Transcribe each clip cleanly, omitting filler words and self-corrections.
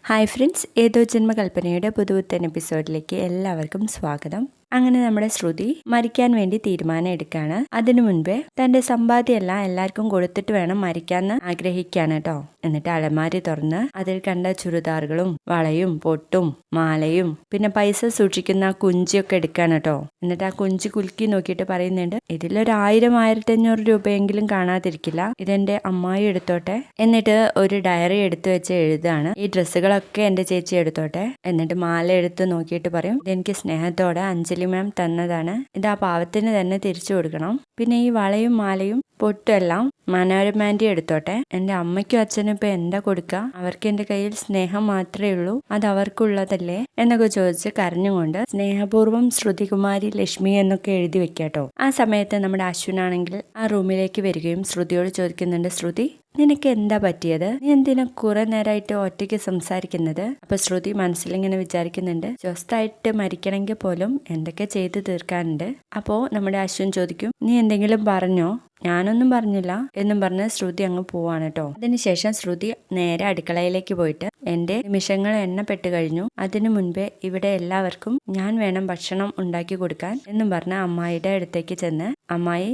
Hi friends, ഏതോ ജന്മകൽപ്പനയുടെ പുതുപുത്തൻ എപ്പിസോഡിലേക്ക് എല്ലാവർക്കും സ്വാഗതം. അങ്ങനെ നമ്മുടെ ശ്രുതി മരിക്കാൻ വേണ്ടി തീരുമാനം എടുക്കാണ്. അതിനു മുൻപേ തന്റെ സമ്പാദ്യമെല്ലാം എല്ലാവർക്കും കൊടുത്തിട്ട് വേണം മരിക്കാന്ന് ആഗ്രഹിക്കാണ് കേട്ടോ. എന്നിട്ട് അലമാരി തുറന്ന് അതിൽ കണ്ട ചുരിദാറുകളും വളയും പൊട്ടും മാലയും പിന്നെ പൈസ സൂക്ഷിക്കുന്ന കുഞ്ചിയൊക്കെ എടുക്കാണ് കേട്ടോ. എന്നിട്ട് ആ കുഞ്ചി കുലുക്കി നോക്കിയിട്ട് പറയുന്നുണ്ട്, ഇതിലൊരു 1000-1500 രൂപയെങ്കിലും കാണാതിരിക്കില്ല, ഇതെന്റെ അമ്മായി എടുത്തോട്ടെ. എന്നിട്ട് ഒരു ഡയറി എടുത്തു വെച്ച് എഴുതാണ്, ഈ ഡ്രസ്സുകളൊക്കെ എന്റെ ചേച്ചി എടുത്തോട്ടെ. എന്നിട്ട് മാല എടുത്ത് നോക്കിയിട്ട് പറയും, ഇതെനിക്ക് സ്നേഹത്തോടെ അഞ്ജലി മാം തന്നതാണ്, ഇത് ആ പാവത്തിന് തന്നെ തിരിച്ചു കൊടുക്കണം. പിന്നെ ഈ വളയും മാലയും പൊട്ടും എല്ലാം മനോരമാൻറ്റി എടുത്തോട്ടെ. എന്റെ അമ്മയ്ക്കും അച്ഛനും ഇപ്പൊ എന്താ കൊടുക്കുക, അവർക്ക് എന്റെ കയ്യിൽ സ്നേഹം മാത്രമേ ഉള്ളൂ, അത് അവർക്കുള്ളതല്ലേ എന്നൊക്കെ ചോദിച്ച് കരഞ്ഞുകൊണ്ട് സ്നേഹപൂർവ്വം ശ്രുതികുമാരി ലക്ഷ്മി എന്നൊക്കെ എഴുതി വെക്കാട്ടോ. ആ സമയത്ത് നമ്മുടെ അശ്വിനാണെങ്കിൽ ആ റൂമിലേക്ക് വരികയും ശ്രുതിയോട് ചോദിക്കുന്നുണ്ട്, ശ്രുതി നിനക്ക് എന്താ പറ്റിയത്, നീ എന്തിനാ കുറെ നേരമായിട്ട് ഒറ്റയ്ക്ക് സംസാരിക്കുന്നത്? അപ്പൊ ശ്രുതി മനസ്സിലിങ്ങനെ വിചാരിക്കുന്നുണ്ട്, സ്വസ്ഥായിട്ട് മരിക്കണമെങ്കിൽ പോലും എന്തൊക്കെ ചെയ്തു തീർക്കാനുണ്ട്. അപ്പോ നമ്മുടെ അശ്വിൻ ചോദിക്കും, നീ എന്തെങ്കിലും പറഞ്ഞോ? ഞാനൊന്നും പറഞ്ഞില്ല എന്നും പറഞ്ഞ് ശ്രുതി അങ്ങ് പോവാണ് കേട്ടോ. അതിനുശേഷം ശ്രുതി നേരെ അടുക്കളയിലേക്ക് പോയിട്ട്, എന്റെ നിമിഷങ്ങൾ എണ്ണപ്പെട്ട് കഴിഞ്ഞു, അതിനു മുൻപേ ഇവിടെ എല്ലാവർക്കും ഞാൻ വേണം ഭക്ഷണം ഉണ്ടാക്കി കൊടുക്കാൻ എന്നും പറഞ്ഞ് അമ്മായിയുടെ അടുത്തേക്ക് ചെന്ന്, അമ്മായി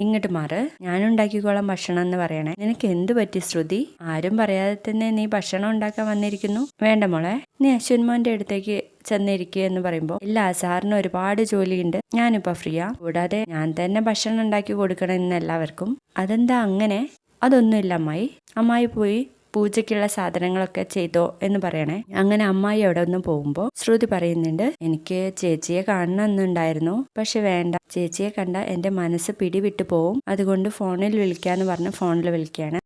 ഇങ്ങോട്ട് മാറ്, ഞാനുണ്ടാക്കിക്കോളാം ഭക്ഷണം എന്ന് പറയണേ. നിനക്ക് എന്ത് പറ്റി ശ്രുതി, ആരും പറയാതെ തന്നെ നീ ഭക്ഷണം ഉണ്ടാക്കാൻ വന്നിരിക്കുന്നു? വേണ്ട മോളെ, നീ അശ്വന്മാന്റെ അടുത്തേക്ക് ചെന്നിരിക്കുക എന്ന് പറയുമ്പോൾ, ഇല്ല സാറിന് ഒരുപാട് ജോലിയുണ്ട്, ഞാനിപ്പോ ഫ്രീയാ, കൂടാതെ ഞാൻ തന്നെ ഭക്ഷണം ഉണ്ടാക്കി കൊടുക്കണം എന്ന് എല്ലാവർക്കും. അതെന്താ അങ്ങനെ? അതൊന്നുമില്ല അമ്മായി പോയി പൂജയ്ക്കുള്ള സാധനങ്ങളൊക്കെ ചെയ്തോ എന്ന് പറയണേ. അങ്ങനെ അമ്മായി അവിടെ ഒന്ന് പോകുമ്പോൾ ശ്രുതി പറയുന്നുണ്ട്, എനിക്ക് ചേച്ചിയെ കാണണമെന്നുണ്ടായിരുന്നു, പക്ഷെ വേണ്ട, ചേച്ചിയെ കണ്ട എന്റെ മനസ്സ് പിടിവിട്ടു പോവും, അതുകൊണ്ട് ഫോണിൽ വിളിക്കാന്ന് പറഞ്ഞ് ഫോണിൽ വിളിക്കുകയാണ്.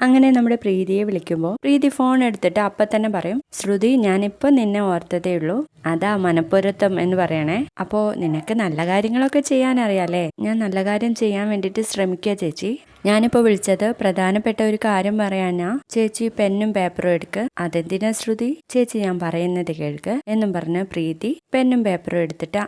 അങ്ങനെ നമ്മുടെ പ്രീതിയെ വിളിക്കുമ്പോൾ പ്രീതി ഫോൺ എടുത്തിട്ട് അപ്പം തന്നെ പറയും, ശ്രുതി ഞാനിപ്പോൾ നിന്നെ ഓർത്തതേ ഉള്ളൂ, അതാ മനപ്പൊരുത്തം എന്ന് പറയണേ. അപ്പോ നിനക്ക് നല്ല കാര്യങ്ങളൊക്കെ ചെയ്യാൻ അറിയാലേ, ഞാൻ നല്ല കാര്യം ചെയ്യാൻ വേണ്ടിയിട്ട് ശ്രമിക്കുക ചേച്ചി. ഞാനിപ്പോൾ വിളിച്ചത് പ്രധാനപ്പെട്ട ഒരു കാര്യം പറയാനാ, ചേച്ചി പെന്നും പേപ്പറും എടുക്ക്. അതെന്തിനാ ശ്രുതി? ചേച്ചി ഞാൻ പറയുന്നത് കേൾക്ക് എന്നും പറഞ്ഞ് പ്രീതി പെന്നും പേപ്പറും എടുത്തിട്ട്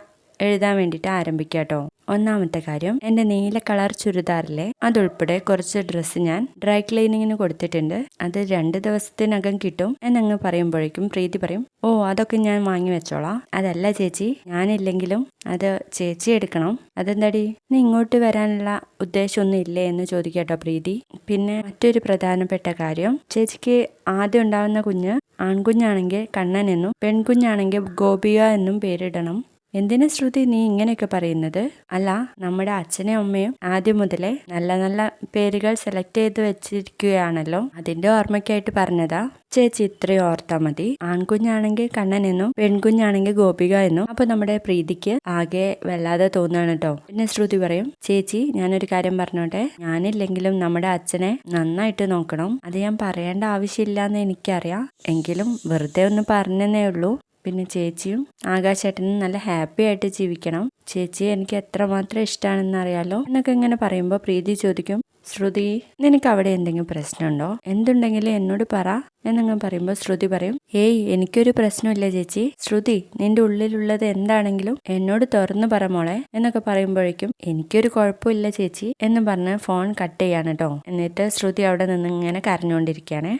എഴുതാൻ വേണ്ടിയിട്ട് ആരംഭിക്കാട്ടോ. ഒന്നാമത്തെ കാര്യം, എന്റെ നീല കളർ ചുരിദാറിലെ അതുൾപ്പെടെ കുറച്ച് ഡ്രസ്സ് ഞാൻ ഡ്രൈ ക്ലീനിങ്ങിന് കൊടുത്തിട്ടുണ്ട്, അത് 2 ദിവസത്തിനകം കിട്ടും എന്നങ്ങ് പറയുമ്പോഴേക്കും പ്രീതി പറയും, ഓ അതൊക്കെ ഞാൻ വാങ്ങി വെച്ചോളാം. അതല്ല ചേച്ചി, ഞാനില്ലെങ്കിലും അത് ചേച്ചി എടുക്കണം. അതെന്താടി, നീ ഇങ്ങോട്ട് വരാനുള്ള ഉദ്ദേശമൊന്നും ഇല്ലേ എന്ന് ചോദിക്കാട്ടോ പ്രീതി. പിന്നെ മറ്റൊരു പ്രധാനപ്പെട്ട കാര്യം, ചേച്ചിക്ക് ആദ്യം ഉണ്ടാവുന്ന കുഞ്ഞ് ആൺകുഞ്ഞാണെങ്കിൽ കണ്ണൻ എന്നും പെൺകുഞ്ഞാണെങ്കിൽ ഗോപിക എന്നും പേരിടണം. എന്തിനാ ശ്രുതി നീ ഇങ്ങനെയൊക്കെ പറയുന്നത്? അല്ല, നമ്മുടെ അച്ഛനും അമ്മയും ആദ്യം മുതലേ നല്ല നല്ല പേരുകൾ സെലക്ട് ചെയ്ത് വെച്ചിരിക്കുകയാണല്ലോ, അതിന്റെ ഓർമ്മയ്ക്കായിട്ട് പറഞ്ഞതാ. ചേച്ചി ഇത്രയും ഓർത്താ മതി. ആൺകുഞ്ഞാണെങ്കിൽ കണ്ണൻ എന്നും പെൺകുഞ്ഞാണെങ്കിൽ ഗോപിക എന്നും. അപ്പൊ നമ്മുടെ പ്രീതിക്ക് ആകെ വല്ലാതെ തോന്നുകയാണ് കേട്ടോ. പിന്നെ ശ്രുതി പറയും, ചേച്ചി ഞാനൊരു കാര്യം പറഞ്ഞോട്ടെ, ഞാനില്ലെങ്കിലും നമ്മുടെ അച്ഛനെ നന്നായിട്ട് നോക്കണം. അത് ഞാൻ പറയേണ്ട ആവശ്യമില്ലാന്ന് എനിക്കറിയാം, എങ്കിലും വെറുതെ ഒന്ന് പറഞ്ഞതേ ഉള്ളൂ. പിന്നെ ചേച്ചിയും ആകാശേട്ടനും നല്ല ഹാപ്പി ആയിട്ട് ജീവിക്കണം, ചേച്ചിയെ എനിക്ക് എത്രമാത്രം ഇഷ്ടമാണെന്ന് അറിയാലോ എന്നൊക്കെ ഇങ്ങനെ പറയുമ്പോൾ പ്രീതി ചോദിക്കും, ശ്രുതി നിനക്ക് അവിടെ എന്തെങ്കിലും പ്രശ്നമുണ്ടോ? എന്തുണ്ടെങ്കിലും എന്നോട് പറ എന്നങ്ങനെ പറയുമ്പോൾ ശ്രുതി പറയും, ഏയ് എനിക്കൊരു പ്രശ്നമില്ല ചേച്ചി, ശ്രുതി നിന്റെ ഉള്ളിലുള്ളത് എന്താണെങ്കിലും എന്നോട് തുറന്നു പറ മോളെ എന്നൊക്കെ പറയുമ്പോഴേക്കും, എനിക്കൊരു കുഴപ്പമില്ല ചേച്ചി എന്ന് പറഞ്ഞ് ഫോൺ കട്ട് ചെയ്യാണ് കേട്ടോ. എന്നിട്ട് ശ്രുതി അവിടെ നിന്ന് ഇങ്ങനെ കരഞ്ഞുകൊണ്ടിരിക്കുകയാണേ.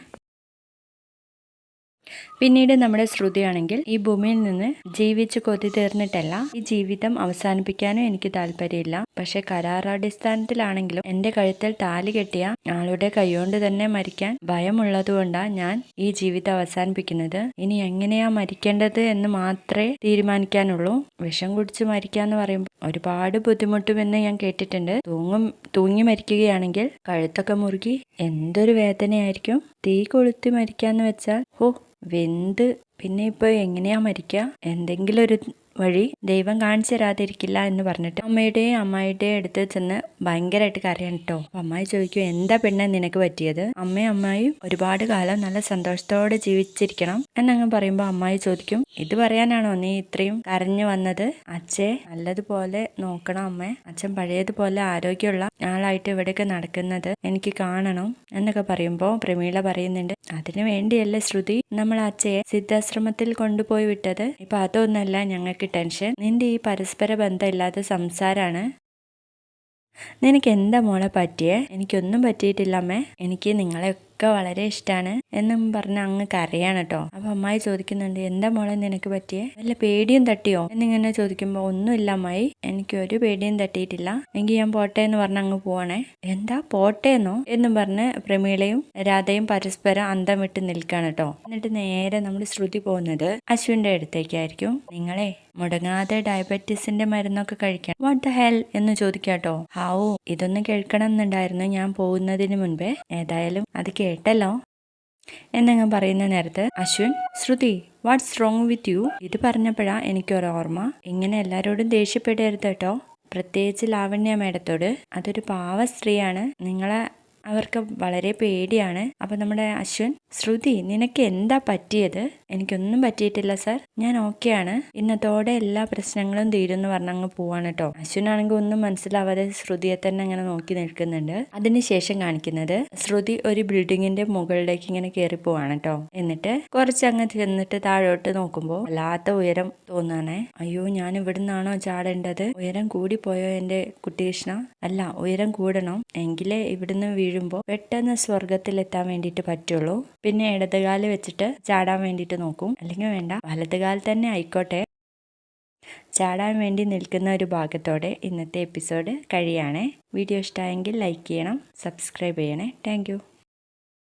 പിന്നീട് നമ്മുടെ ശ്രുതിയാണെങ്കിൽ, ഈ ഭൂമിയിൽ നിന്ന് ജീവിച്ച് കൊതി തീർന്നിട്ടല്ല, ഈ ജീവിതം അവസാനിപ്പിക്കാനും എനിക്ക് താല്പര്യമില്ല, പക്ഷെ കരാറാടിസ്ഥാനത്തിലാണെങ്കിലും എന്റെ കഴുത്തിൽ താലി കെട്ടിയ ആളുടെ കൈകൊണ്ട് തന്നെ മരിക്കാൻ ഭയമുള്ളതുകൊണ്ടാ ഞാൻ ഈ ജീവിതം അവസാനിപ്പിക്കുന്നത്. ഇനി എങ്ങനെയാ മരിക്കേണ്ടത് എന്ന് മാത്രമേ തീരുമാനിക്കാനുള്ളൂ. വിഷം കുടിച്ച് മരിക്കാന്ന് പറയുമ്പോൾ ഒരുപാട് ബുദ്ധിമുട്ടുമെന്ന് ഞാൻ കേട്ടിട്ടുണ്ട്. തൂങ്ങി മരിക്കുകയാണെങ്കിൽ കഴുത്തൊക്കെ മുറുകി എന്തൊരു വേദനയായിരിക്കും. തീ കൊളുത്തി മരിക്കാന്ന് വെച്ചാൽ വെന്ത്, പിന്നെ ഇപ്പൊ എങ്ങനെയാ മരിക്കുക? എന്തെങ്കിലും ഒരു വഴി ദൈവം കാണിച്ചു തരാതിരിക്കില്ല എന്ന് പറഞ്ഞിട്ട് അമ്മയുടെയും അമ്മായിയുടെയും അടുത്ത് ചെന്ന് ഭയങ്കരമായിട്ട് കരയാണ് കേട്ടോ. അമ്മായി ചോദിക്കും, എന്താ പെണ്ണെ നിനക്ക് പറ്റിയത്? അമ്മയും അമ്മായിയും ഒരുപാട് കാലം നല്ല സന്തോഷത്തോടെ ജീവിച്ചിരിക്കണം എന്നങ്ങ് പറയുമ്പോൾ അമ്മായി ചോദിക്കും, ഇത് പറയാനാണോ നീ ഇത്രയും കരഞ്ഞു വന്നത്? അച്ഛയെ നല്ലതുപോലെ നോക്കണം അമ്മേ, അച്ഛൻ പഴയതുപോലെ ആരോഗ്യമുള്ള ആളായിട്ട് ഇവിടെയൊക്കെ നടക്കുന്നത് എനിക്ക് കാണണം എന്നൊക്കെ പറയുമ്പോൾ പ്രമീള പറയുന്നുണ്ട്, അതിനു വേണ്ടിയല്ലേ ശ്രുതി നമ്മൾ അച്ഛയെ സിദ്ധാശ്രമത്തിൽ കൊണ്ടുപോയി വിട്ടത്, ഇപ്പൊ അതൊന്നല്ല ഞങ്ങൾക്ക് ടെൻഷൻ, നിന്റെ ഈ പരസ്പര ബന്ധമില്ലാത്ത സംസാരാണ്. നിനക്ക് എന്താ മോളെ പറ്റിയേ? എനിക്കൊന്നും പറ്റിയിട്ടില്ല അമ്മേ, എനിക്ക് നിങ്ങളെ ഒക്കെ വളരെ ഇഷ്ടമാണ് എന്നും പറഞ്ഞ് അങ്ങ് കരയാണ് കേട്ടോ. അപ്പൊ അമ്മായി ചോദിക്കുന്നുണ്ട്, എന്താ മോളെ നിനക്ക് പറ്റിയേ, വല്ല പേടിയും തട്ടിയോ എന്നിങ്ങനെ ചോദിക്കുമ്പോ, ഒന്നുമില്ല അമ്മായി, എനിക്ക് ഒരു പേടിയും തട്ടിയിട്ടില്ല, എങ്കിൽ ഞാൻ പോട്ടെ എന്ന് പറഞ്ഞ് അങ്ങ് പോവാണേ. എന്താ പോട്ടേന്നോ എന്നും പറഞ്ഞ് പ്രമീളയും രാധയും പരസ്പരം അന്തം വിട്ട് നിൽക്കാണ് കേട്ടോ. എന്നിട്ട് നേരെ നമ്മൾ ശ്രുതി പോകുന്നത് അശ്വിന്റെ അടുത്തേക്കായിരിക്കും. നിങ്ങളെ മുടങ്ങാതെ ഡയബറ്റീസിന്റെ മരുന്നൊക്കെ കഴിക്കണം. വാട്ട് ദ ഹെൽ എന്ന് ചോദിക്കാട്ടോ. ഹാവൂ, ഇതൊന്നും കേൾക്കണം എന്നുണ്ടായിരുന്നു ഞാൻ പോകുന്നതിന് മുൻപേ. ഏതായാലും അത് കേട്ടല്ലോ എന്നങ്ങ് പറയുന്ന നേരത്ത് അശ്വിൻ, ശ്രുതി വാട്ട്സ് റോങ് വിത്ത് യു? ഇത് പറഞ്ഞപ്പോഴാ എനിക്കൊരു ഓർമ്മ, ഇങ്ങനെ എല്ലാരോടും ദേഷ്യപ്പെടരുത് കേട്ടോ, പ്രത്യേകിച്ച് ലാവണ്യ മേഡത്തോട്. അതൊരു പാവ സ്ത്രീയാണ്, നിങ്ങളെ അവർക്ക് വളരെ പേടിയാണ്. അപ്പൊ നമ്മുടെ അശ്വിൻ, ശ്രുതി നിനക്ക് എന്താ പറ്റിയത്? എനിക്കൊന്നും പറ്റിയിട്ടില്ല സർ, ഞാൻ ഓക്കെയാണ്, ഇന്നത്തോടെ എല്ലാ പ്രശ്നങ്ങളും തീരുന്നു പറഞ്ഞങ്ങ് പോവാണ് കേട്ടോ. അശ്വിനാണെങ്കിൽ ഒന്നും മനസ്സിലാവാതെ ശ്രുതിയെ തന്നെ അങ്ങനെ നോക്കി നിൽക്കുന്നുണ്ട്. അതിനുശേഷം കാണിക്കുന്നത് ശ്രുതി ഒരു ബിൽഡിങ്ങിന്റെ മുകളിലേക്ക് ഇങ്ങനെ കയറി പോവാണ് കേട്ടോ. എന്നിട്ട് കുറച്ചങ്ങ് ചെന്നിട്ട് താഴോട്ട് നോക്കുമ്പോൾ വല്ലാത്ത ഉയരം തോന്നാണേ. അയ്യോ, ഞാൻ ഇവിടുന്നാണോ ചാടേണ്ടത്? ഉയരം കൂടിപ്പോയോ എന്റെ കുട്ടികൃഷ്ണ? അല്ല, ഉയരം കൂടണം, എങ്കിലേ ഇവിടുന്ന് വീഴുമ്പോൾ പെട്ടെന്ന് സ്വർഗത്തിലെത്താൻ വേണ്ടിയിട്ട് പറ്റുള്ളൂ. പിന്നെ ഇടതുകാല് വെച്ചിട്ട് ചാടാൻ വേണ്ടിയിട്ട് നോക്കും, അല്ലെങ്കിൽ വേണ്ട വലതുകാൽ തന്നെ ആയിക്കോട്ടെ. ചാടാൻ വേണ്ടി നിൽക്കുന്ന ഒരു ഭാഗത്തോടെ ഇന്നത്തെ എപ്പിസോഡ് കഴിയാണേ. വീഡിയോ ഇഷ്ടമായെങ്കിൽ ലൈക്ക് ചെയ്യണം, സബ്സ്ക്രൈബ് ചെയ്യണേ. താങ്ക്